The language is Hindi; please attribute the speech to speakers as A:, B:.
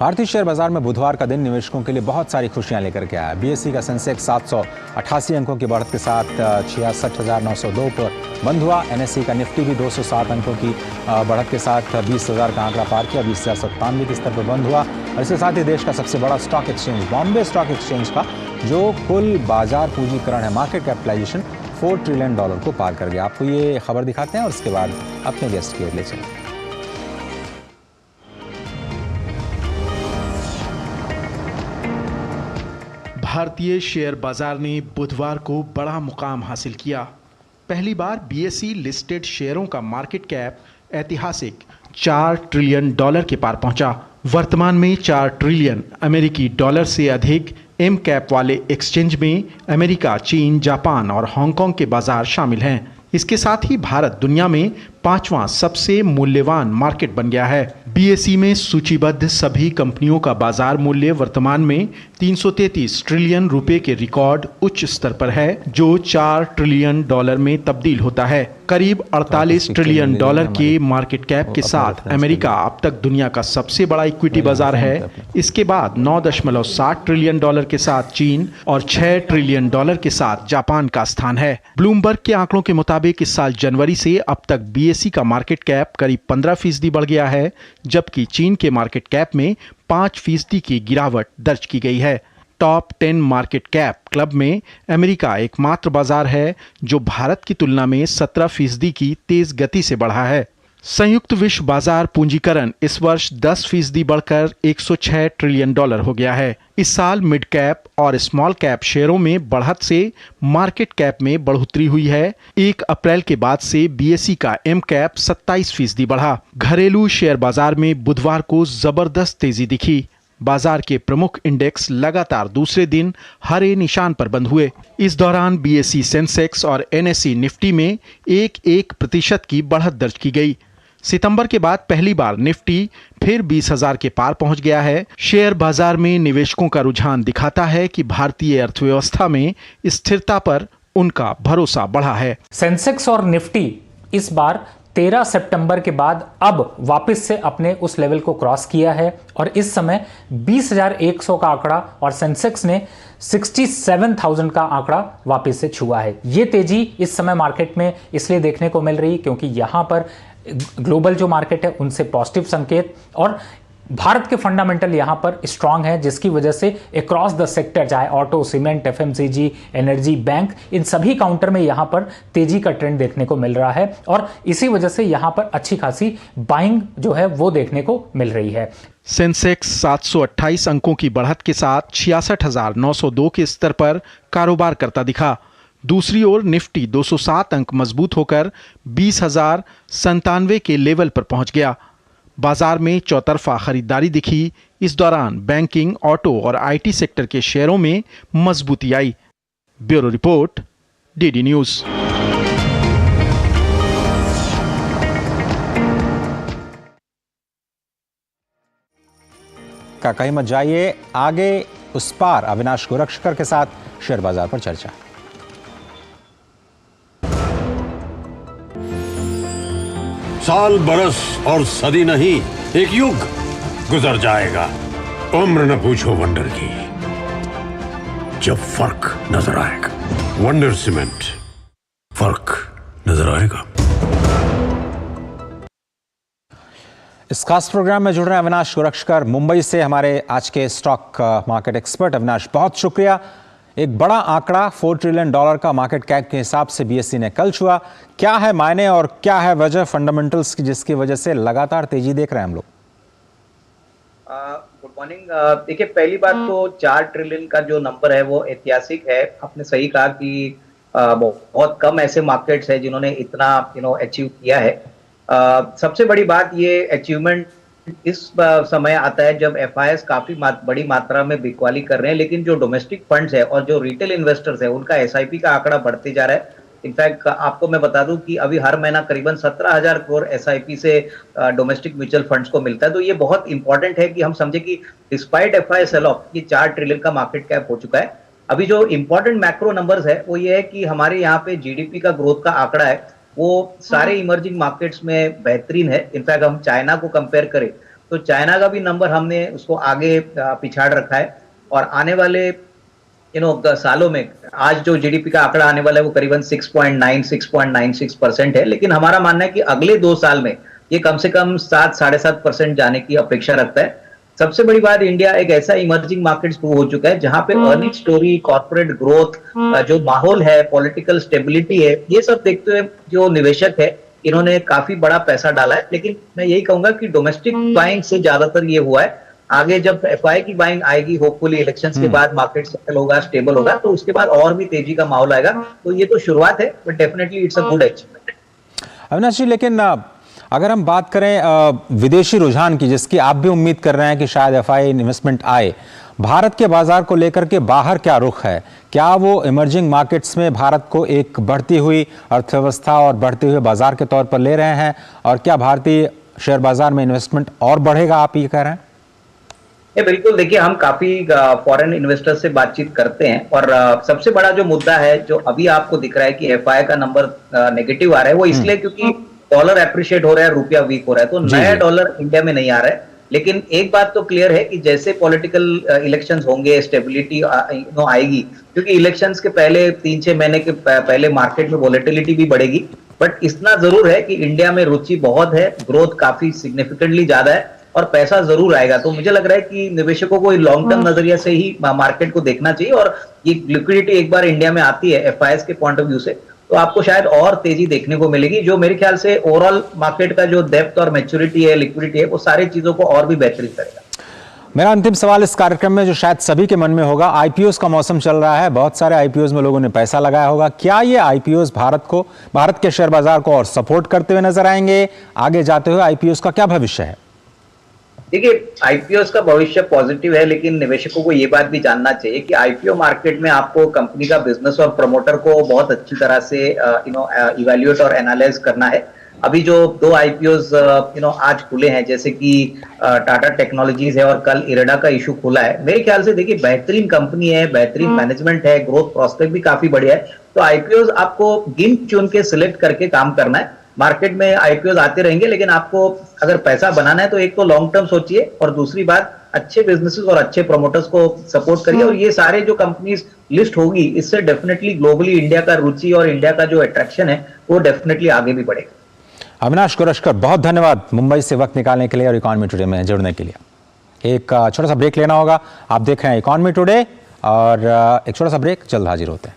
A: भारतीय शेयर बाजार में बुधवार का दिन निवेशकों के लिए बहुत सारी खुशियां लेकर के आया। बीएसई का सेंसेक्स 788 अंकों की बढ़त के साथ 66,902 पर बंद हुआ। एनएसई का निफ्टी भी 207 अंकों की बढ़त के साथ 20,000 का आंकड़ा पार किया, 20,097 के स्तर पर बंद हुआ। और इसके साथ ही देश का सबसे बड़ा stock exchange Bombay stock exchange का जो कुल बाजार पूंजीकरण है, मार्केट कैपिटलाइजेशन, $4 ट्रिलियन को पार कर गया। आपको ये खबर दिखाते हैं और उसके बाद अपने गेस्ट की ओर ले चलें।
B: भारतीय शेयर बाजार ने बुधवार को बड़ा मुकाम हासिल किया। पहली बार बीएसई लिस्टेड शेयरों का मार्केट कैप ऐतिहासिक $4 ट्रिलियन के पार पहुंचा। वर्तमान में 4 ट्रिलियन अमेरिकी डॉलर से अधिक एम कैप वाले एक्सचेंज में अमेरिका, चीन, जापान और हांगकांग के बाजार शामिल हैं। इसके साथ ही भारत दुनिया में 5वां सबसे मूल्यवान मार्केट बन गया है। बीएसई में सूचीबद्ध सभी कंपनियों का बाजार मूल्य वर्तमान में 333 ट्रिलियन रुपए के रिकॉर्ड उच्च स्तर पर है, जो $4 ट्रिलियन में तब्दील होता है। करीब 48 ट्रिलियन के मार्केट कैप के साथ अमेरिका अब तक दुनिया का सबसे बड़ा इक्विटी बाजार है। इसके बाद 9.7 ट्रिलियन के साथ चीन और $6 ट्रिलियन के साथ जापान का स्थान है। ब्लूमबर्ग के आंकड़ों के मुताबिक इस साल जनवरी से अब तक बीएसई का मार्केट कैप करीब 15% बढ़ गया है, जबकि चीन के मार्केट कैप में 5% की गिरावट दर्ज की गई है। टॉप 10 मार्केट कैप क्लब में अमेरिका एकमात्र बाजार है जो भारत की तुलना में 17% की तेज गति से बढ़ा है। संयुक्त विश्व बाजार पूंजीकरण इस वर्ष 10% बढ़कर $106 ट्रिलियन हो गया है। इस साल मिड कैप और स्मॉल कैप शेयरों में बढ़त से मार्केट कैप में बढ़ोतरी हुई है। 1 अप्रैल के बाद से बीएसई का एम कैप 27% बढ़ा। घरेलू शेयर बाजार में बुधवार को जबरदस्त तेजी दिखी। बाजार के प्रमुख इंडेक्स लगातार दूसरे दिन हरे निशान पर बंद हुए। इस दौरान बीएसई सेंसेक्स और एनएसई निफ्टी में 1% की बढ़त दर्ज की गई। सितंबर के बाद पहली बार निफ्टी फिर 20,000 के पार पहुंच गया है। शेयर बाजार में निवेशकों का रुझान दिखाता है कि भारतीय अर्थव्यवस्था में स्थिरता पर उनका भरोसा बढ़ा है।
C: सेंसेक्स और निफ्टी इस बार 13 सितंबर के बाद अब वापस से अपने उस लेवल को क्रॉस किया है और इस समय 20,100 का आंकड़ा और सेंसेक्स ने 67,000 का आंकड़ा वापस से छुआ है। ये तेजी इस समय मार्केट में इसलिए देखने को मिल रही क्योंकि यहां पर ग्लोबल जो मार्केट है उनसे पॉजिटिव संकेत और भारत के फंडामेंटल यहां पर स्ट्रांग है, जिसकी वजह से अक्रॉस द सेक्टर, चाहे auto, cement, FMCG, energy, bank, इन सभी काउंटर में यहां पर तेजी का ट्रेंड देखने को मिल रहा है और इसी वजह से यहां पर अच्छी खासी बाइंग जो है वो देखने को मिल रही है।
B: सेंसेक्स 728 अंकों की बढ़त के साथ 66,902 के स्तर पर कारोबार करता दिखा। दूसरी ओर निफ्टी 207 अंक मजबूत होकर 20,097 के लेवल पर पहुंच गया। बाजार में चौतरफा खरीदारी दिखी। इस दौरान बैंकिंग, ऑटो और आईटी सेक्टर के शेयरों में मजबूती आई। Bureau report, DD news.
A: कहीं मत जाइए, आगे उस पार अविनाश गोरक्षकर के साथ शेयर बाजार पर चर्चा।
D: साल, बरस और सदी नहीं, एक युग गुजर जाएगा। उम्र न पूछो वंडर की, जब फर्क नजर आएगा। वंडर सीमेंट, फर्क नजर आएगा।
A: इस खास प्रोग्राम में जुड़ रहे हैं अविनाश गोरक्षकर मुंबई से, हमारे आज के स्टॉक मार्केट एक्सपर्ट। अविनाश, बहुत शुक्रिया। एक बड़ा आंकड़ा $4 ट्रिलियन का मार्केट कैप के हिसाब से बीएसई ने कल छुआ। क्या है मायने और क्या है वजह फंडामेंटल्स की जिसकी वजह से लगातार तेजी देख रहे हैं हम लोग?
E: Good morning. देखिए, पहली बात तो 4 ट्रिलियन का जो नंबर है वो ऐतिहासिक है। आपने सही कहा कि बहुत कम ऐसे मार्केट्स हैं जिन्होंने इतना अचीव किया है। सबसे बड़ी बात, ये अचीवमेंट इस समय आता है जब एफआईएस काफी बड़ी मात्रा में बिकवाली कर रहे हैं, लेकिन जो डोमेस्टिक फंड्स है और जो रिटेल इन्वेस्टर्स है उनका एसआईपी का आंकड़ा बढ़ते जा रहा है। इनफैक्ट आपको मैं बता दूं कि अभी हर महीना करीबन 17,000 करोड़ एसआईपी से डोमेस्टिक म्यूचुअल फंड्स को मिलता है। तो ये बहुत इंपॉर्टेंट है कि हम समझे कि डिस्पाइट एफआईएस सेल ऑफ, ये 4 ट्रिलियन का मार्केट कैप हो चुका है। अभी जो इंपॉर्टेंट मैक्रो नंबर्स है वो ये है कि हमारे यहाँ पे जीडीपी का ग्रोथ का आंकड़ा है वो सारे इमर्जिंग मार्केट्स में बेहतरीन है। इनफैक्ट हम चाइना को कंपेयर करें तो चाइना का भी नंबर हमने उसको आगे पिछाड़ रखा है। और आने वाले सालों में आज जो जीडीपी का आंकड़ा आने वाला है वो करीबन 6.96% है, लेकिन हमारा मानना है कि अगले 2 साल में ये कम से कम 7-7.5% जाने की अपेक्षा रखता है। सबसे बड़ी बात, इंडिया एक ऐसा इमर्जिंग मार्केट हो चुका है जहां पे अर्निंग स्टोरी, कॉर्पोरेट ग्रोथ, जो माहौल है, पॉलिटिकल स्टेबिलिटी है, ये सब देखते हुए जो निवेशक है इन्होंने काफी बड़ा पैसा डाला है। लेकिन मैं यही कहूंगा कि डोमेस्टिक बाइंग से ज्यादातर ये हुआ है। आगे जब एफआई की बाइंग आएगी, होपफुली इलेक्शंस के बाद मार्केट सेटल होगा, स्टेबल होगा, तो उसके बाद और भी तेजी का माहौल आएगा। तो ये तो शुरुआत है, but definitely it's a good achievement.
A: Avinash ji, लेकिन अगर हम बात करें विदेशी रुझान की, जिसकी आप भी उम्मीद कर रहे हैं कि शायद एफआई इन्वेस्टमेंट आए, भारत के बाजार को लेकर के बाहर क्या रुख है? क्या वो इमर्जिंग मार्केट्स में भारत को एक बढ़ती हुई अर्थव्यवस्था और बढ़ते हुए बाजार के तौर पर ले रहे हैं, और क्या भारतीय शेयर बाजार में इन्वेस्टमेंट और बढ़ेगा, आप ये कह रहे हैं?
E: बिल्कुल, देखिए हम काफी फॉरेन इन्वेस्टर्स से बातचीत करते हैं, और सबसे बड़ा जो मुद्दा है जो अभी आपको दिख रहा है कि एफआई का नंबर नेगेटिव आ रहा है, वो इसलिए क्योंकि डॉलर एप्रिशिएट हो रहा है, रुपया वीक हो रहा है, तो नया डॉलर इंडिया में नहीं आ रहा है। लेकिन एक बात तो क्लियर है कि जैसे पॉलिटिकल इलेक्शंस होंगे, स्टेबिलिटी आएगी, क्योंकि इलेक्शंस के पहले 3-6 महीने के पहले मार्केट में वॉलेटिलिटी भी बढ़ेगी। बट इतना जरूर है कि इंडिया में रुचि बहुत है, ग्रोथ काफी सिग्निफिकेंटली ज्यादा है, और पैसा जरूर आएगा। तो मुझे लग रहा है कि निवेशकों को लॉन्ग टर्म नजरिया से ही मार्केट को देखना चाहिए, और ये लिक्विडिटी एक बार इंडिया में आती है एफआईएस के पॉइंट ऑफ व्यू से, तो आपको शायद और तेजी देखने को मिलेगी, जो मेरे ख्याल से ओवरऑल मार्केट का जो डेप्थ और मैच्योरिटी है, लिक्विडिटी है, वो सारी चीजों को और भी बेहतरीन करेगा।
A: मेरा अंतिम सवाल इस कार्यक्रम में, जो शायद सभी के मन में होगा, आईपीओस का मौसम चल रहा है, बहुत सारे आईपीओस में लोगों ने पैसा लगाया होगा। क्या ये आईपीओस भारत के शेयर बाजार को और सपोर्ट करते हुए नजर आएंगे? आगे जाते हुए आईपीओस का क्या भविष्य है?
E: देखिए, आईपीओस का भविष्य पॉजिटिव है, लेकिन निवेशकों को ये बात भी जानना चाहिए कि आईपीओ मार्केट में आपको कंपनी का बिजनेस और प्रमोटर को बहुत अच्छी तरह से इवैल्यूएट और एनालाइज करना है। अभी जो 2 आईपीओस आज खुले हैं, जैसे कि टाटा टेक्नोलॉजीज है और कल इरेडा का इशू खुला है, मेरे ख्याल से देखिए बेहतरीन कंपनी है, बेहतरीन मैनेजमेंट है, ग्रोथ प्रोस्पेक्ट भी काफी बढ़िया है। तो आईपीओस आपको गिन चुन के सिलेक्ट करके काम करना है। मार्केट में आईपीओ आते रहेंगे, लेकिन आपको अगर पैसा बनाना है तो एक तो लॉन्ग टर्म सोचिए, और दूसरी बात अच्छे बिजनेसेस और अच्छे प्रमोटर्स को सपोर्ट करिए, और ये सारे जो कंपनीज लिस्ट होगी, इससे डेफिनेटली ग्लोबली इंडिया का रुचि और इंडिया का जो अट्रैक्शन है वो डेफिनेटली आगे भी बढ़ेगा।
A: अविनाश कुरशकर, बहुत धन्यवाद मुंबई से वक्त निकालने के लिए और इकोनॉमी टुडे में जुड़ने के लिए। एक छोटा सा ब्रेक लेना होगा। आप देख रहे हैं इकोनॉमी टुडे, और एक छोटा सा ब्रेक, जल्द हाजिर होते हैं।